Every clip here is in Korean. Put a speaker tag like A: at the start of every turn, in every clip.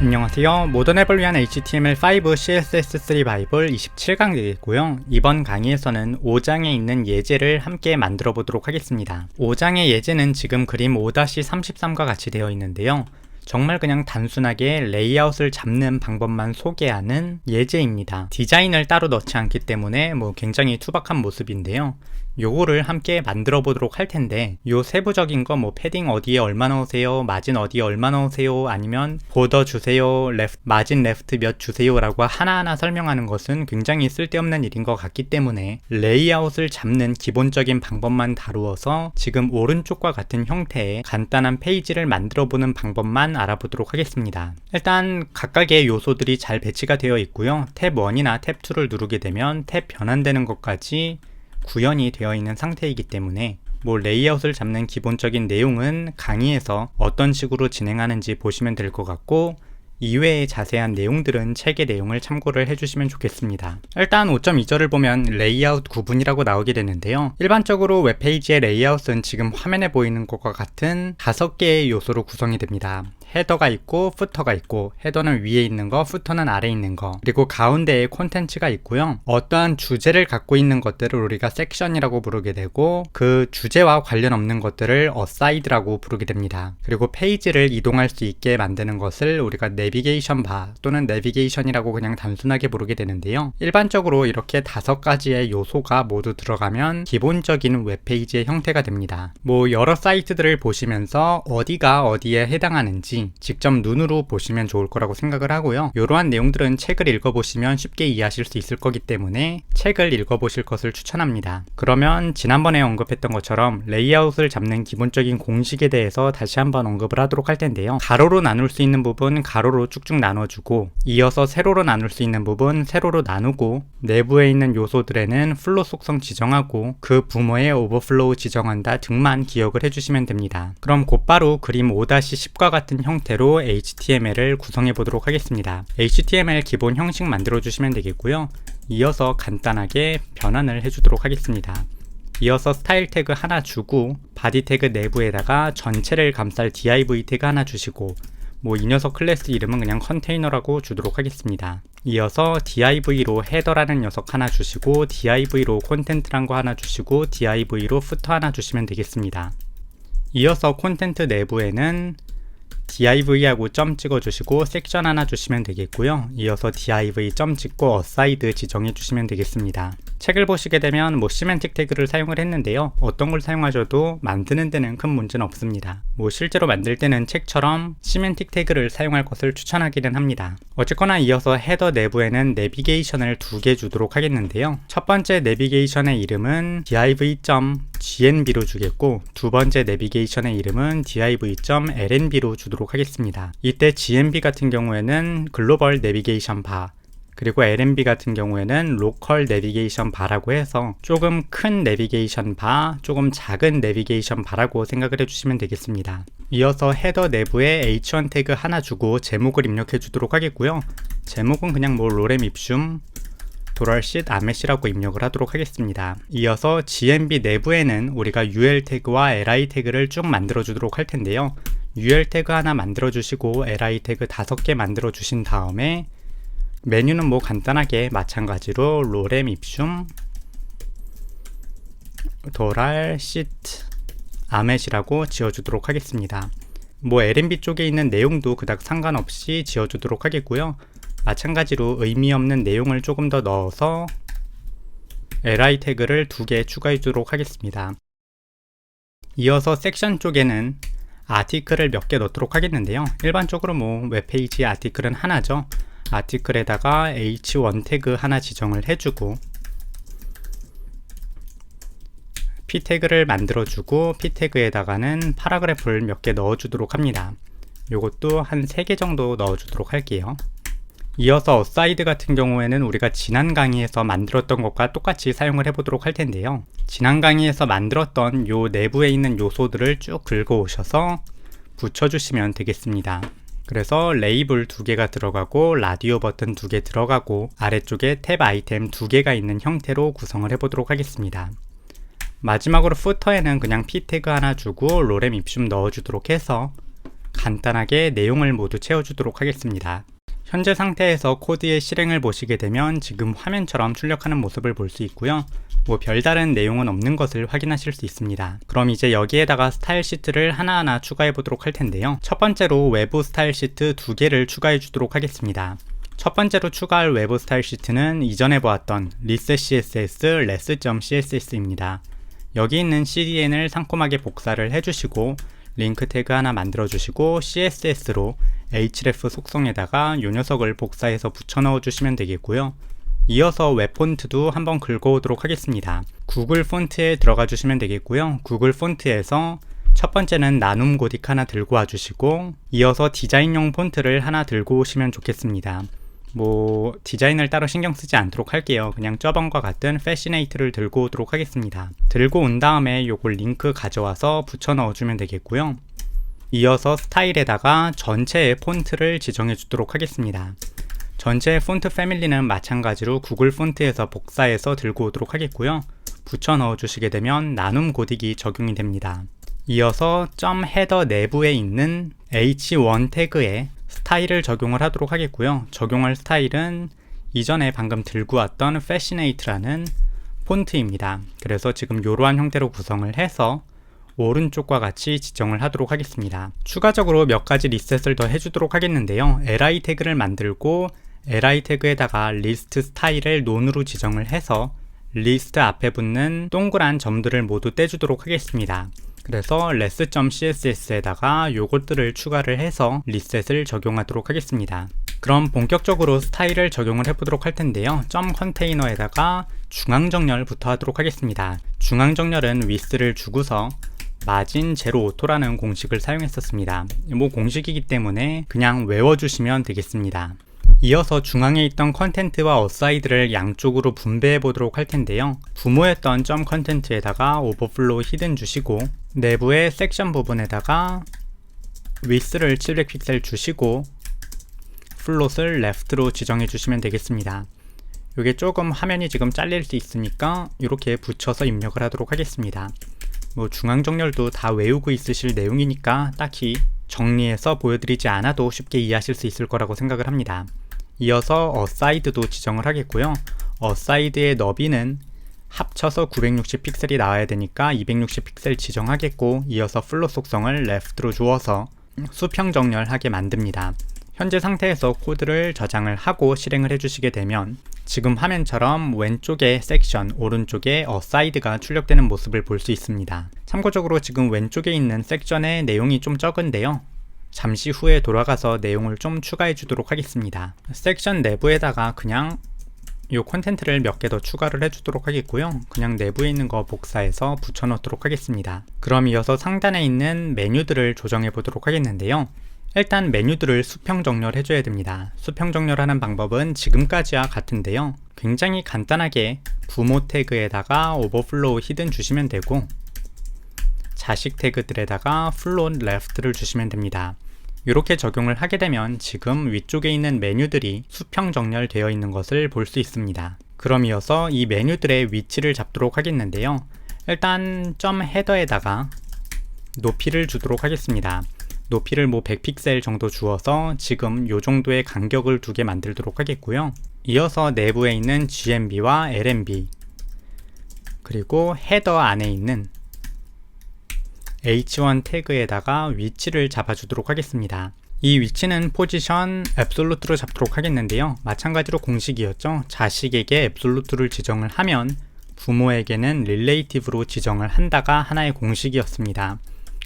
A: 안녕하세요. 모던 앱을 위한 HTML5 CSS3 바이블 27강 되겠고요. 이번 강의에서는 5장에 있는 예제를 함께 만들어 보도록 하겠습니다. 5장의 예제는 지금 그림 5-33과 같이 되어 있는데요. 정말 그냥 단순하게 레이아웃을 잡는 방법만 소개하는 예제입니다. 디자인을 따로 넣지 않기 때문에 굉장히 투박한 모습인데요. 요거를 함께 만들어 보도록 할 텐데, 요 세부적인 거 패딩 어디에 얼마 넣으세요, 마진 어디에 얼마 넣으세요, 아니면 보더 주세요, 마진 레프트 몇 주세요 라고 하나하나 설명하는 것은 굉장히 쓸데없는 일인 것 같기 때문에 레이아웃을 잡는 기본적인 방법만 다루어서 지금 오른쪽과 같은 형태의 간단한 페이지를 만들어 보는 방법만 알아보도록 하겠습니다. 일단 각각의 요소들이 잘 배치가 되어 있고요. 탭 1이나 탭 2를 누르게 되면 탭 변환되는 것까지 구현이 되어 있는 상태이기 때문에 레이아웃을 잡는 기본적인 내용은 강의에서 어떤 식으로 진행하는지 보시면 될 것 같고, 이외의 자세한 내용들은 책의 내용을 참고를 해주시면 좋겠습니다. 일단 5.2절을 보면 레이아웃 구분이라고 나오게 되는데요. 일반적으로 웹페이지의 레이아웃은 지금 화면에 보이는 것과 같은 5개의 요소로 구성이 됩니다. 헤더가 있고 푸터가 있고, 헤더는 위에 있는 거, 푸터는 아래에 있는 거, 그리고 가운데에 콘텐츠가 있고요. 어떠한 주제를 갖고 있는 것들을 우리가 섹션이라고 부르게 되고, 그 주제와 관련 없는 것들을 어사이드라고 부르게 됩니다. 그리고 페이지를 이동할 수 있게 만드는 것을 우리가 내비게이션 바 또는 내비게이션이라고 그냥 단순하게 부르게 되는데요. 일반적으로 이렇게 5가지의 요소가 모두 들어가면 기본적인 웹페이지의 형태가 됩니다. 여러 사이트들을 보시면서 어디가 어디에 해당하는지 직접 눈으로 보시면 좋을 거라고 생각을 하고요. 이러한 내용들은 책을 읽어보시면 쉽게 이해하실 수 있을 거기 때문에 책을 읽어보실 것을 추천합니다. 그러면 지난번에 언급했던 것처럼 레이아웃을 잡는 기본적인 공식에 대해서 다시 한번 언급을 하도록 할 텐데요. 가로로 나눌 수 있는 부분 가로로 쭉쭉 나눠주고, 이어서 세로로 나눌 수 있는 부분 세로로 나누고, 내부에 있는 요소들에는 플로 속성 지정하고 그 부모의 오버플로우 지정한다 등만 기억을 해주시면 됩니다. 그럼 곧바로 그림 5-10과 같은 형태로 HTML을 구성해 보도록 하겠습니다. HTML 기본 형식 만들어 주시면 되겠고요. 이어서 간단하게 변환을 해주도록 하겠습니다. 이어서 스타일 태그 하나 주고, 바디 태그 내부에다가 전체를 감쌀 div 태그 하나 주시고, 이 녀석 클래스 이름은 그냥 컨테이너라고 주도록 하겠습니다. 이어서 div로 헤더라는 녀석 하나 주시고, div로 콘텐트란 거 하나 주시고, div로 푸터 하나 주시면 되겠습니다. 이어서 콘텐트 내부에는 div하고 점 찍어주시고 섹션 하나 주시면 되겠고요. 이어서 div 점 찍고 aside 지정해 주시면 되겠습니다. 책을 보시게 되면 시멘틱 태그를 사용을 했는데요. 어떤 걸 사용하셔도 만드는 데는 큰 문제는 없습니다. 실제로 만들 때는 책처럼 시멘틱 태그를 사용할 것을 추천하기는 합니다. 어쨌거나 이어서 헤더 내부에는 내비게이션을 2개 주도록 하겠는데요. 첫 번째 내비게이션의 이름은 div.gnb로 주겠고, 두 번째 내비게이션의 이름은 div.lnb로 주도록 하겠습니다. 이때 gnb 같은 경우에는 글로벌 내비게이션 바, 그리고 LNB 같은 경우에는 로컬 내비게이션 바라고 해서 조금 큰 내비게이션 바, 조금 작은 내비게이션 바라고 생각을 해주시면 되겠습니다. 이어서 헤더 내부에 h1 태그 하나 주고 제목을 입력해 주도록 하겠고요. 제목은 그냥 로렘 입숨 도랄쉿 아메시라고 입력을 하도록 하겠습니다. 이어서 GMB 내부에는 우리가 UL 태그와 LI 태그를 쭉 만들어 주도록 할 텐데요. UL 태그 하나 만들어 주시고 LI 태그 5개 만들어 주신 다음에 메뉴는 간단하게 마찬가지로 로렘 입숨 도랄쉿 아멧이라고 지어주도록 하겠습니다. LNB 쪽에 있는 내용도 그닥 상관없이 지어주도록 하겠고요. 마찬가지로 의미 없는 내용을 조금 더 넣어서 li 태그를 2개 추가해 주도록 하겠습니다. 이어서 섹션 쪽에는 아티클을 몇 개 넣도록 하겠는데요. 일반적으로 웹페이지 아티클은 하나죠. 아티클에다가 h1 태그 하나 지정을 해주고, p 태그를 만들어주고, p 태그에다가는 파라그래프를 몇 개 넣어주도록 합니다. 요것도 한 3개 정도 넣어주도록 할게요. 이어서 어사이드 같은 경우에는 우리가 지난 강의에서 만들었던 것과 똑같이 사용을 해보도록 할 텐데요. 지난 강의에서 만들었던 요 내부에 있는 요소들을 쭉 긁어 오셔서 붙여주시면 되겠습니다. 그래서 레이블 2개가 들어가고, 라디오 버튼 2개 들어가고, 아래쪽에 탭 아이템 2개가 있는 형태로 구성을 해보도록 하겠습니다. 마지막으로 푸터에는 그냥 p 태그 하나 주고 로렘 입숨 넣어주도록 해서 간단하게 내용을 모두 채워주도록 하겠습니다. 현재 상태에서 코드의 실행을 보시게 되면 지금 화면처럼 출력하는 모습을 볼 수 있고요. 별다른 내용은 없는 것을 확인하실 수 있습니다. 그럼 이제 여기에다가 스타일 시트를 하나하나 추가해 보도록 할 텐데요. 첫 번째로 외부 스타일 시트 2개를 추가해 주도록 하겠습니다. 첫 번째로 추가할 외부 스타일 시트는 이전에 보았던 reset css, less.css입니다. 여기 있는 cdn을 상콤하게 복사를 해주시고 링크 태그 하나 만들어 주시고 css로 href 속성에다가 이 녀석을 복사해서 붙여 넣어 주시면 되겠고요. 이어서 웹 폰트도 한번 긁어오도록 하겠습니다. 구글 폰트에 들어가 주시면 되겠고요. 구글 폰트에서 첫 번째는 나눔 고딕 하나 들고 와 주시고 이어서 디자인용 폰트를 하나 들고 오시면 좋겠습니다. 디자인을 따로 신경 쓰지 않도록 할게요. 그냥 저번과 같은 패시네이트를 들고 오도록 하겠습니다. 들고 온 다음에 요걸 링크 가져와서 붙여 넣어주면 되겠고요. 이어서 스타일에다가 전체의 폰트를 지정해 주도록 하겠습니다. 전체 폰트 패밀리는 마찬가지로 구글 폰트에서 복사해서 들고 오도록 하겠고요. 붙여 넣어 주시게 되면 나눔 고딕이 적용이 됩니다. 이어서 헤더 내부에 있는 h1 태그에 스타일을 적용을 하도록 하겠고요. 적용할 스타일은 이전에 방금 들고 왔던 패시네이트라는 폰트입니다. 그래서 지금 이러한 형태로 구성을 해서 오른쪽과 같이 지정을 하도록 하겠습니다. 추가적으로 몇 가지 리셋을 더 해주도록 하겠는데요. li 태그를 만들고 li 태그에다가 리스트 스타일을 논으로 지정을 해서 리스트 앞에 붙는 동그란 점들을 모두 떼주도록 하겠습니다. 그래서 less.css에다가 요것들을 추가를 해서 리셋을 적용하도록 하겠습니다. 그럼 본격적으로 스타일을 적용을 해보도록 할 텐데요. 컨테이너에다가 중앙정렬부터 하도록 하겠습니다. 중앙정렬은 width를 주고서 마진 제로 오토라는 공식을 사용했었습니다. 공식이기 때문에 그냥 외워주시면 되겠습니다. 이어서 중앙에 있던 컨텐트와 어사이드를 양쪽으로 분배해 보도록 할 텐데요. 부모였던 컨텐트에다가 오버플로우 히든 주시고 내부의 섹션 부분에다가 width를 700픽셀 주시고 플롯을 left로 지정해 주시면 되겠습니다. 이게 조금 화면이 지금 잘릴 수 있으니까 이렇게 붙여서 입력을 하도록 하겠습니다. 중앙 정렬도 다 외우고 있으실 내용이니까 딱히 정리해서 보여드리지 않아도 쉽게 이해하실 수 있을 거라고 생각을 합니다. 이어서 어사이드도 지정을 하겠고요. 어사이드의 너비는 합쳐서 960픽셀이 나와야 되니까 260픽셀 지정하겠고 이어서 플롯 속성을 left로 주어서 수평 정렬하게 만듭니다. 현재 상태에서 코드를 저장을 하고 실행을 해주시게 되면 지금 화면처럼 왼쪽에 섹션, 오른쪽에 어사이드가 출력되는 모습을 볼 수 있습니다. 참고적으로 지금 왼쪽에 있는 섹션의 내용이 좀 적은데요. 잠시 후에 돌아가서 내용을 좀 추가해 주도록 하겠습니다. 섹션 내부에다가 그냥 이 콘텐트를 몇 개 더 추가를 해주도록 하겠고요. 그냥 내부에 있는 거 복사해서 붙여 놓도록 하겠습니다. 그럼 이어서 상단에 있는 메뉴들을 조정해 보도록 하겠는데요. 일단 메뉴들을 수평 정렬해 줘야 됩니다. 수평 정렬하는 방법은 지금까지와 같은데요. 굉장히 간단하게 부모 태그에다가 오버플로우 히든 주시면 되고 자식 태그들에다가 플롯 left를 주시면 됩니다. 이렇게 적용을 하게 되면 지금 위쪽에 있는 메뉴들이 수평 정렬되어 있는 것을 볼 수 있습니다. 그럼 이어서 이 메뉴들의 위치를 잡도록 하겠는데요. 일단 헤더에다가 높이를 주도록 하겠습니다. 높이를 100픽셀 정도 주어서 지금 요 정도의 간격을 두게 만들도록 하겠고요. 이어서 내부에 있는 GMB와 LMB 그리고 헤더 안에 있는 H1 태그에다가 위치를 잡아주도록 하겠습니다. 이 위치는 포지션 앱솔루트로 잡도록 하겠는데요. 마찬가지로 공식이었죠. 자식에게 앱솔루트를 지정을 하면 부모에게는 릴레이티브로 지정을 한다가 하나의 공식이었습니다.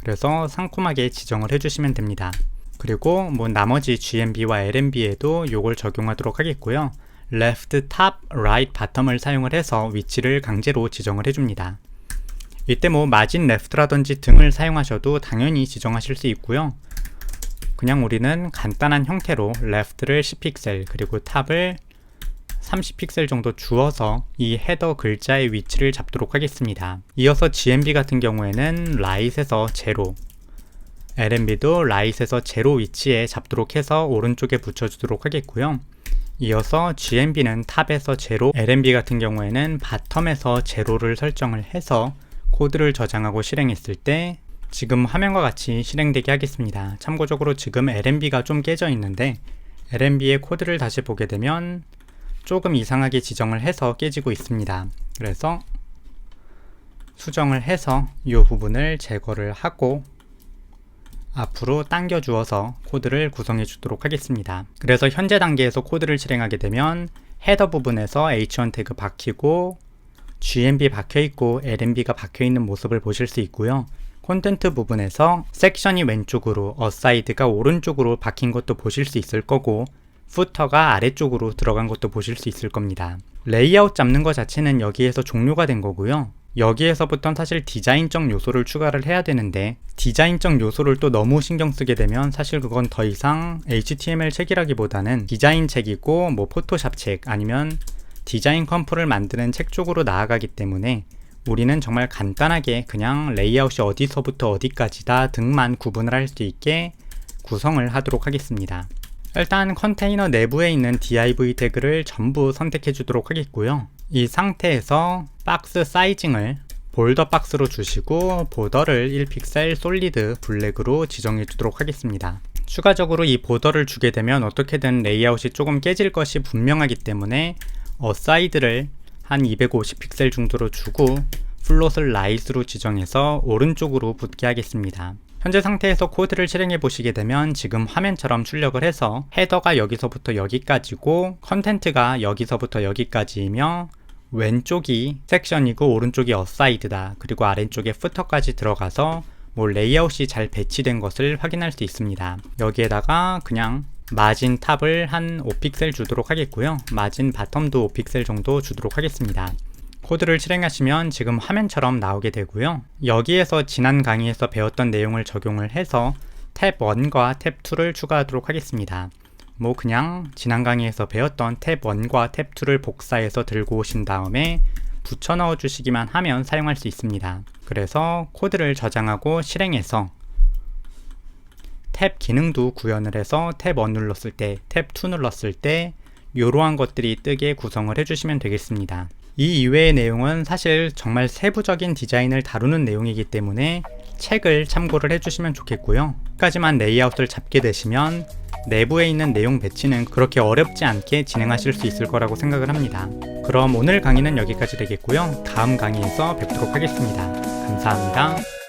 A: 그래서 상콤하게 지정을 해주시면 됩니다. 그리고 나머지 GMB와 LMB에도 이걸 적용하도록 하겠고요. left, top, right, bottom을 사용을 해서 위치를 강제로 지정을 해줍니다. 이때 마진 left라든지 등을 사용하셔도 당연히 지정하실 수 있고요. 그냥 우리는 간단한 형태로 left를 10픽셀 그리고 top을 30픽셀 정도 주어서 이 헤더 글자의 위치를 잡도록 하겠습니다. 이어서 GMB 같은 경우에는 right에서 0, LMB도 right에서 0 위치에 잡도록 해서 오른쪽에 붙여주도록 하겠고요. 이어서 GMB는 탑에서 0, LMB 같은 경우에는 바텀에서 0를 설정을 해서 코드를 저장하고 실행했을 때 지금 화면과 같이 실행되게 하겠습니다. 참고적으로 지금 LNB가 좀 깨져 있는데 LNB의 코드를 다시 보게 되면 조금 이상하게 지정을 해서 깨지고 있습니다. 그래서 수정을 해서 이 부분을 제거를 하고 앞으로 당겨 주어서 코드를 구성해 주도록 하겠습니다. 그래서 현재 단계에서 코드를 실행하게 되면 헤더 부분에서 h1 태그 박히고 GMB 박혀있고 LNB가 박혀있는 모습을 보실 수 있고요. 콘텐트 부분에서 섹션이 왼쪽으로 어사이드가 오른쪽으로 박힌 것도 보실 수 있을 거고 푸터가 아래쪽으로 들어간 것도 보실 수 있을 겁니다. 레이아웃 잡는 것 자체는 여기에서 종료가 된 거고요. 여기에서부터는 사실 디자인적 요소를 추가를 해야 되는데 디자인적 요소를 또 너무 신경 쓰게 되면 사실 그건 더 이상 HTML 책이라기보다는 디자인 책이고 뭐 포토샵 책 아니면 디자인 컴프를 만드는 책 쪽으로 나아가기 때문에 우리는 정말 간단하게 그냥 레이아웃이 어디서부터 어디까지다 등만 구분을 할 수 있게 구성을 하도록 하겠습니다. 일단 컨테이너 내부에 있는 div 태그를 전부 선택해 주도록 하겠고요. 이 상태에서 박스 사이징을 볼더 박스로 주시고 보더를 1픽셀 솔리드 블랙으로 지정해 주도록 하겠습니다. 추가적으로 이 보더를 주게 되면 어떻게든 레이아웃이 조금 깨질 것이 분명하기 때문에 사이드를 한 250픽셀 정도로 주고 플롯을 라이트로 지정해서 오른쪽으로 붙게 하겠습니다. 현재 상태에서 코드를 실행해 보시게 되면 지금 화면처럼 출력을 해서 헤더가 여기서부터 여기까지고 컨텐트가 여기서부터 여기까지이며 왼쪽이 섹션이고 오른쪽이 어사이드다. 그리고 아래쪽에 푸터까지 들어가서 뭐 레이아웃이 잘 배치된 것을 확인할 수 있습니다. 여기에다가 그냥 마진 탑을 한 5픽셀 주도록 하겠고요. 마진 바텀도 5픽셀 정도 주도록 하겠습니다. 코드를 실행하시면 지금 화면처럼 나오게 되고요. 여기에서 지난 강의에서 배웠던 내용을 적용을 해서 탭 1과 탭 2를 추가하도록 하겠습니다. 뭐 그냥 지난 강의에서 배웠던 탭 1과 탭 2를 복사해서 들고 오신 다음에 붙여 넣어 주시기만 하면 사용할 수 있습니다. 그래서 코드를 저장하고 실행해서 탭 기능도 구현을 해서 탭 1 눌렀을 때, 탭 2 눌렀을 때 이러한 것들이 뜨게 구성을 해주시면 되겠습니다. 이 이외의 내용은 사실 정말 세부적인 디자인을 다루는 내용이기 때문에 책을 참고를 해주시면 좋겠고요. 여기까지만 레이아웃을 잡게 되시면 내부에 있는 내용 배치는 그렇게 어렵지 않게 진행하실 수 있을 거라고 생각을 합니다. 그럼 오늘 강의는 여기까지 되겠고요. 다음 강의에서 뵙도록 하겠습니다. 감사합니다.